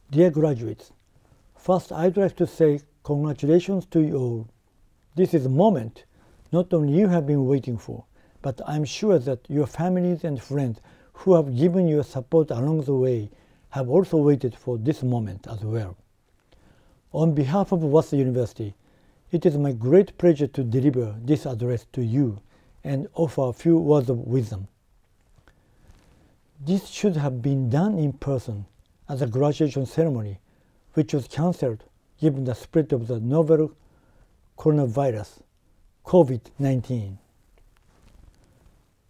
Dear graduates, first I'd like to say congratulations to you all. This is a moment not only you have been waiting for, but I'm sure that your families and friends who have given you support along the way have also waited for this moment as well. On behalf of Waseda University, it is my great pleasure to deliver this address to you and offer a few words of wisdom. This should have been done in person as a graduation ceremony, which was cancelled given the spread of the novel coronavirus, COVID-19.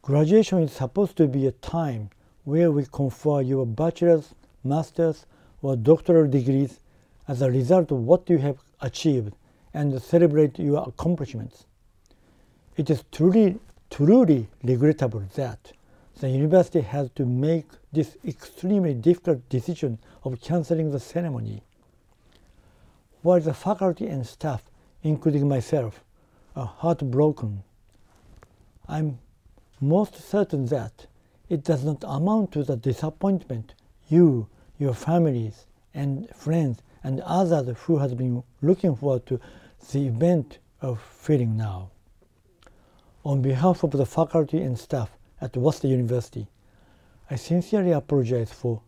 Graduation is supposed to be a time where we confer your bachelor's, master's, or doctoral degrees as a result of what you have achieved and celebrate your accomplishments. It is truly regrettable that the university has to make this extremely difficult decision of cancelling the ceremony. While the faculty and staff, including myself, are heartbroken, I'm most certain that it does not amount to the disappointment you, your families, and friends, and others who have been looking forward to the event are feeling now. On behalf of the faculty and staff at Waseda University, I sincerely apologize for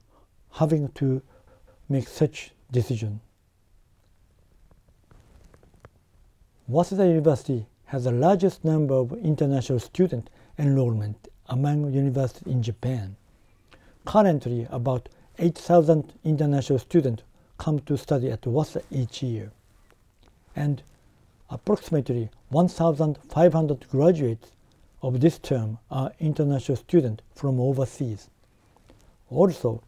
having to make such decision. Waseda University has the largest number of international student enrollment among universities in Japan. Currently, about 8,000 international students come to study at Waseda each year, and approximately 1,500 graduates of this term are international students from overseas. Also,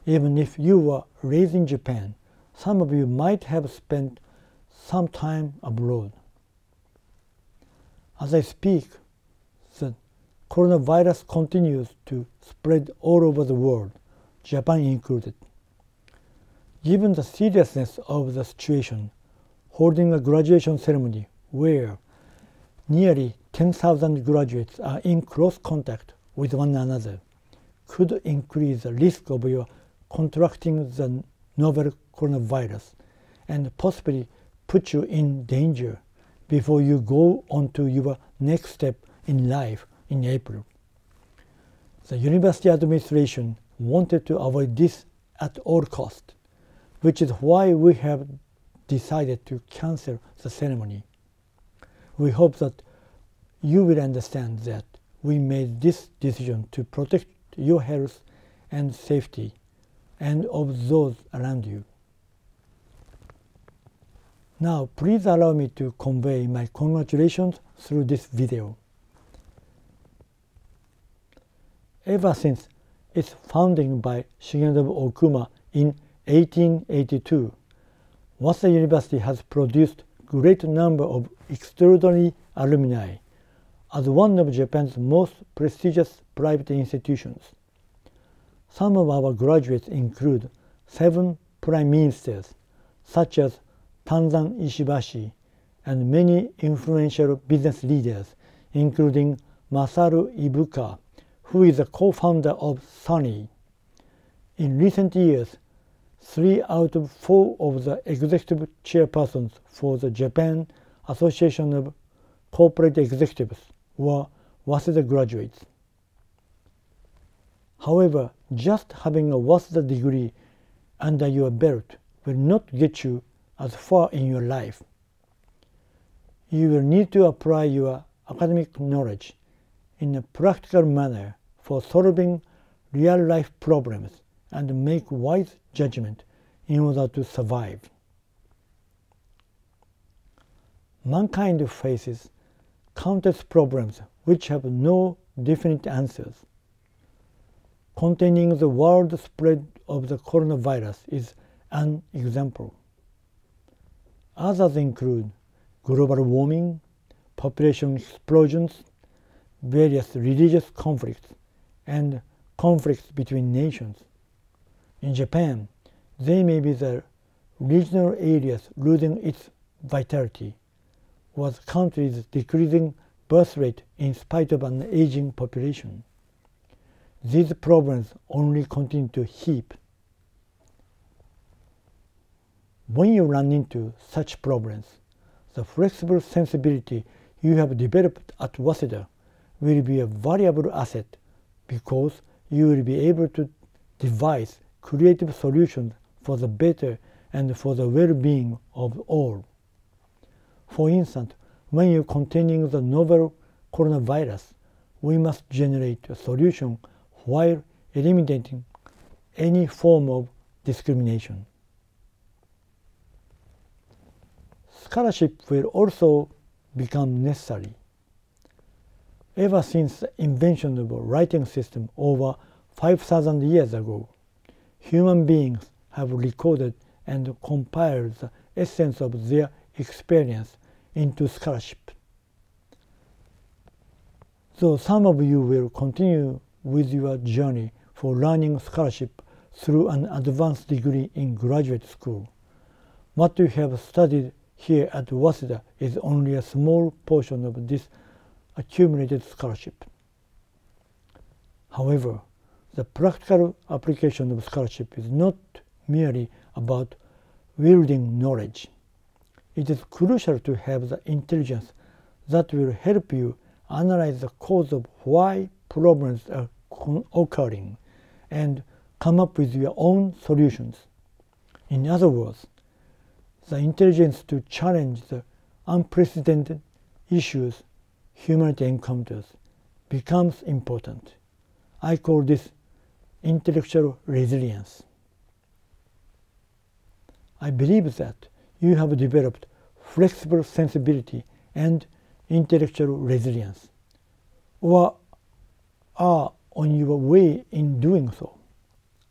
even if you were raised in Japan, some of you might have spent some time abroad. As I speak, the coronavirus continues to spread all over the world, Japan included. Given the seriousness of the situation, holding a graduation ceremony where nearly 10,000 graduates are in close contact with one another could increase the risk of your contracting the novel coronavirus and possibly put you in danger before you go on to your next step in life in April. The university administration wanted to avoid this at all costs, which is why we have decided to cancel the ceremony. We hope that you will understand that we made this decision to protect your health and safety and of those around you. Now, please allow me to convey my congratulations through this video. Ever since its founding by Shigenobu Okuma in 1882, Waseda University has produced a great number of extraordinary alumni as one of Japan's most prestigious private institutions. Some of our graduates include 7 prime ministers, such as Tanzan Ishibashi, and many influential business leaders, including Masaru Ibuka, who is a co-founder of Sony. In recent years, 3 out of 4 of the executive chairpersons for the Japan Association of Corporate Executives were Waseda graduates. However, just having a Waseda degree under your belt will not get you as far in your life. You will need to apply your academic knowledge in a practical manner for solving real-life problems and make wise judgment in order to survive. Mankind faces countless problems which have no definite answers. Containing the world spread of the coronavirus is an example. Others include global warming, population explosions, various religious conflicts, and conflicts between nations. In Japan, they may be the regional areas losing its vitality, or the country's decreasing birth rate in spite of an aging population. These problems only continue to heap. When you run into such problems, the flexible sensibility you have developed at Waseda will be a valuable asset because you will be able to devise creative solutions for the better and for the well-being of all. For instance, when you're containing the novel coronavirus, we must generate a solution while eliminating any form of discrimination. Scholarship will also become necessary. Ever since the invention of a writing system over 5,000 years ago, human beings have recorded and compiled the essence of their experience into scholarship. Though some of you will continue with your journey for learning scholarship through an advanced degree in graduate school, what you have studied here at Waseda is only a small portion of this accumulated scholarship. However, the practical application of scholarship is not merely about wielding knowledge. It is crucial to have the intelligence that will help you analyze the cause of why problems are occurring and come up with your own solutions. In other words, the intelligence to challenge the unprecedented issues humanity encounters becomes important. I call this intellectual resilience. I believe that you have developed flexible sensibility and intellectual resilience, or are on your way in doing so.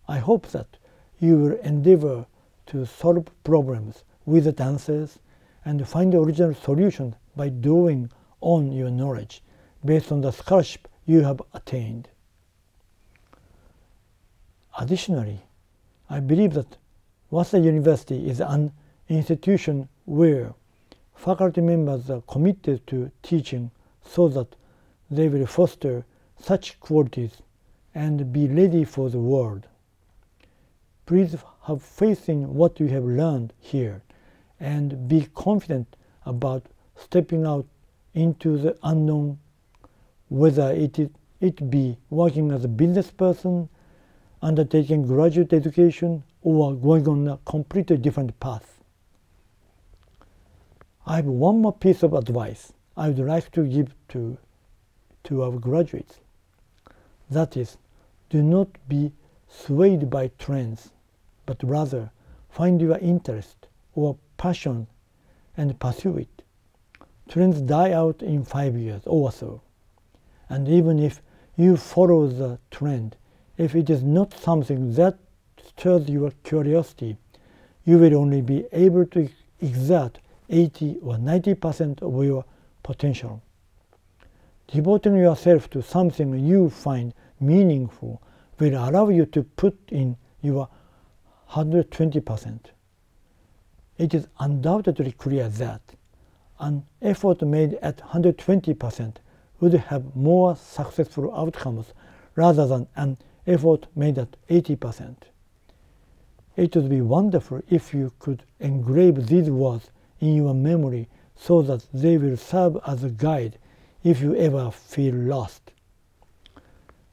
I hope that you will endeavor to solve problems with answers and find original solutions by drawing on your knowledge based on the scholarship you have attained. Additionally, I believe that Waseda University is an institution where faculty members are committed to teaching so that they will foster such qualities and be ready for the world. Please have faith in what you have learned here and be confident about stepping out into the unknown, whether it be working as a business person, undertaking graduate education, or going on a completely different path. I have one more piece of advice I would like to give to our graduates. That is, do not be swayed by trends, but rather find your interest or passion and pursue it. Trends die out in 5 years or so, and even if you follow the trend, if it is not something that stirs your curiosity, you will only be able to exert 80 or 90% of your potential. Devoting yourself to something you find meaningful will allow you to put in your 120%. It is undoubtedly clear that an effort made at 120% would have more successful outcomes rather than an effort made at 80%. It would be wonderful if you could engrave these words in your memory so that they will serve as a guide if you ever feel lost.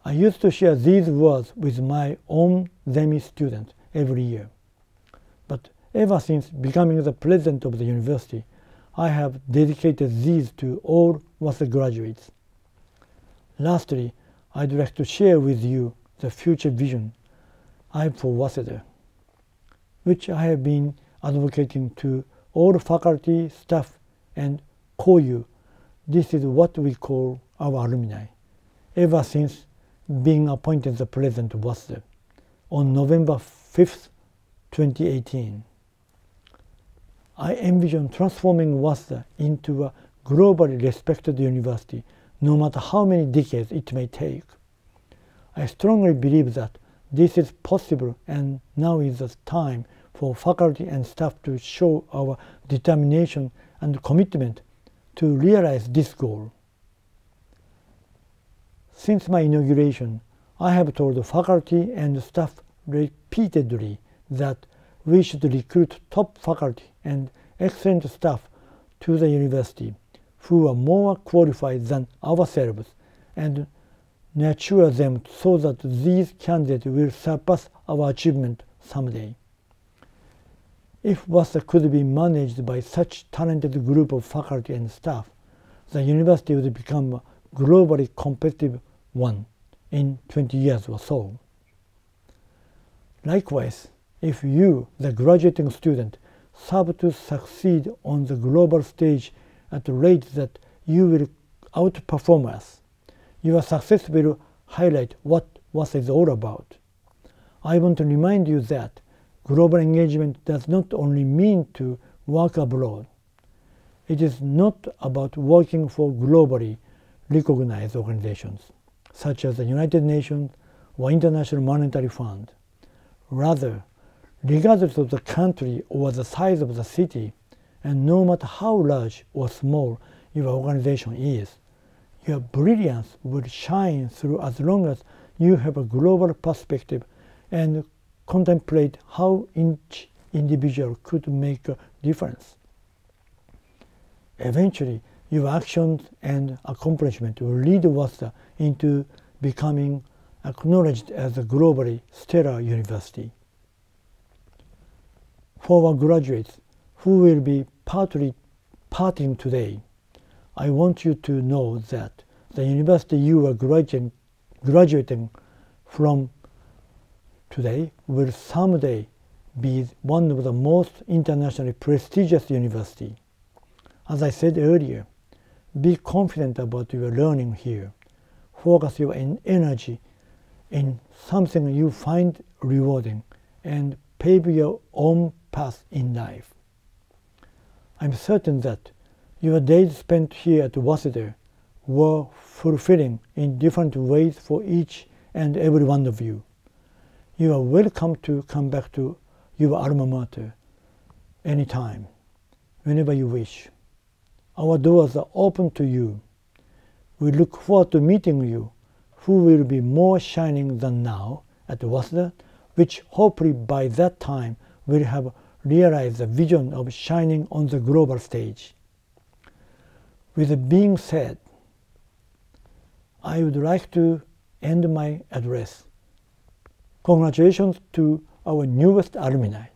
I used to share these words with my own Zemi students every year, but ever since becoming the president of the university, I have dedicated these to all Waseda graduates. Lastly, I'd like to share with you the future vision I have for Waseda, which I have been advocating to all faculty, staff, and KOYU. This is what we call our alumni, ever since being appointed the president of Waseda on November 5th, 2018. I envision transforming Waseda into a globally respected university, no matter how many decades it may take. I strongly believe that this is possible, and now is the time for faculty and staff to show our determination and commitment to realize this goal. Since my inauguration, I have told faculty and staff repeatedly that we should recruit top faculty and excellent staff to the university who are more qualified than ourselves and nurture them so that these candidates will surpass our achievement someday. If WASA could be managed by such talented group of faculty and staff, the university would become a globally competitive one in 20 years or so. Likewise, if you, the graduating student, serve to succeed on the global stage at a rate that you will outperform us, your success will highlight what WASA is all about. I want to remind you that global engagement does not only mean to work abroad. It is not about working for globally recognized organizations, such as the United Nations or International Monetary Fund. Rather, regardless of the country or the size of the city, and no matter how large or small your organization is, your brilliance will shine through as long as you have a global perspective and contemplate how each individual could make a difference. Eventually, your actions and accomplishment will lead WASA into becoming acknowledged as a globally stellar university. For our graduates who will be parting today, I want you to know that the university you are graduating from today will someday be one of the most internationally prestigious universities. As I said earlier, be confident about your learning here. Focus your energy in something you find rewarding and pave your own path in life. I'm certain that your days spent here at Waseda were fulfilling in different ways for each and every one of you. You are welcome to come back to your alma mater anytime, whenever you wish. Our doors are open to you. We look forward to meeting you, who will be more shining than now at Waseda, which hopefully by that time will have realized the vision of shining on the global stage. With that being said, I would like to end my address. Congratulations to our newest alumni.